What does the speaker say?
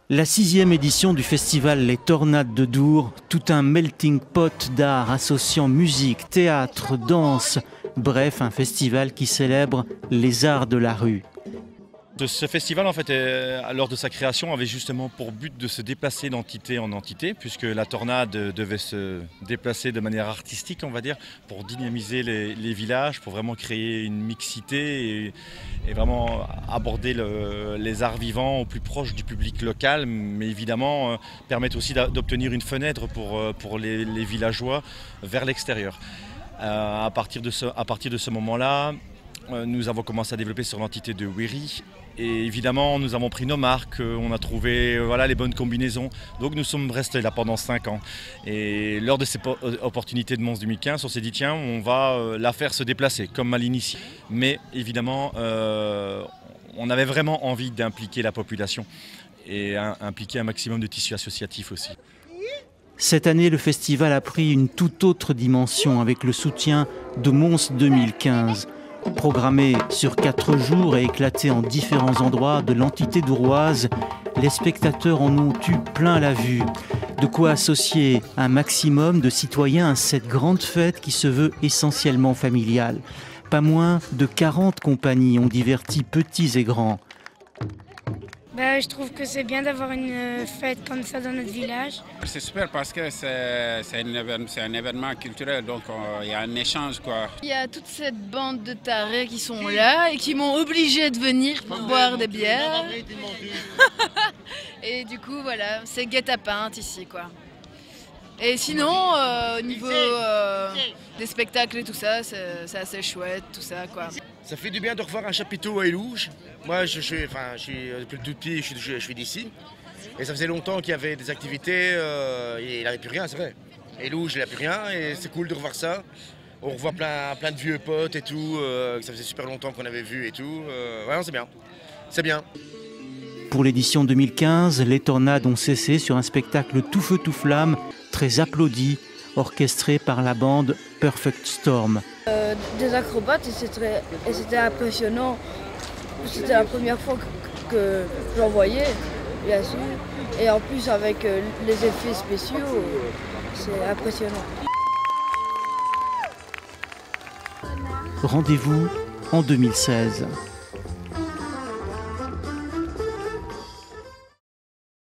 La 6e édition du festival Les Tornades de Dour, tout un melting pot d'art associant musique, théâtre, danse, bref, un festival qui célèbre les arts de la rue. Ce festival, en fait, lors de sa création, avait justement pour but de se déplacer d'entité en entité, puisque la tornade devait se déplacer de manière artistique, on va dire, pour dynamiser les villages, pour vraiment créer une mixité et vraiment aborder les arts vivants au plus proche du public local, mais évidemment permettre aussi d'obtenir une fenêtre pour les villageois vers l'extérieur. À partir de ce moment-là, nous avons commencé à développer sur l'entité de Wéry. Et évidemment, nous avons pris nos marques, on a trouvé les bonnes combinaisons. Donc nous sommes restés là pendant 5 ans. Et lors de cette opportunité de Mons 2015, on s'est dit tiens, on va la faire se déplacer, comme à l'initié. Mais évidemment, on avait vraiment envie d'impliquer la population et impliquer un maximum de tissus associatifs aussi. Cette année, le festival a pris une toute autre dimension avec le soutien de Mons 2015. Programmé sur 4 jours et éclaté en différents endroits de l'entité douroise, les spectateurs en ont eu plein la vue. De quoi associer un maximum de citoyens à cette grande fête qui se veut essentiellement familiale. Pas moins de 40 compagnies ont diverti petits et grands. Je trouve que c'est bien d'avoir une fête comme ça dans notre village. C'est super parce que c'est un événement culturel, donc il y a un échange, quoi. Il y a toute cette bande de tarés qui sont là et qui m'ont obligé de venir pour boire des bières. Et du coup, voilà, c'est guet-apens ici, quoi. Et sinon, au niveau des spectacles et tout ça, c'est assez chouette, tout ça, quoi. Ça fait du bien de revoir un chapiteau à Élouges. Moi, je suis depuis tout petit, je suis d'ici. Et ça faisait longtemps qu'il y avait des activités, et il n'avait plus rien, c'est vrai. Élouges, il n'a plus rien, et c'est cool de revoir ça. On revoit plein de vieux potes et tout, que ça faisait super longtemps qu'on avait vu et tout. Ouais, c'est bien. C'est bien. Pour l'édition 2015, les tornades ont cessé sur un spectacle tout feu tout flamme, très applaudi, orchestré par la bande Perfect Storm. Des acrobates et c'était impressionnant. C'était la première fois que j'en voyais, bien sûr. Et en plus avec les effets spéciaux, c'est impressionnant. Rendez-vous en 2016.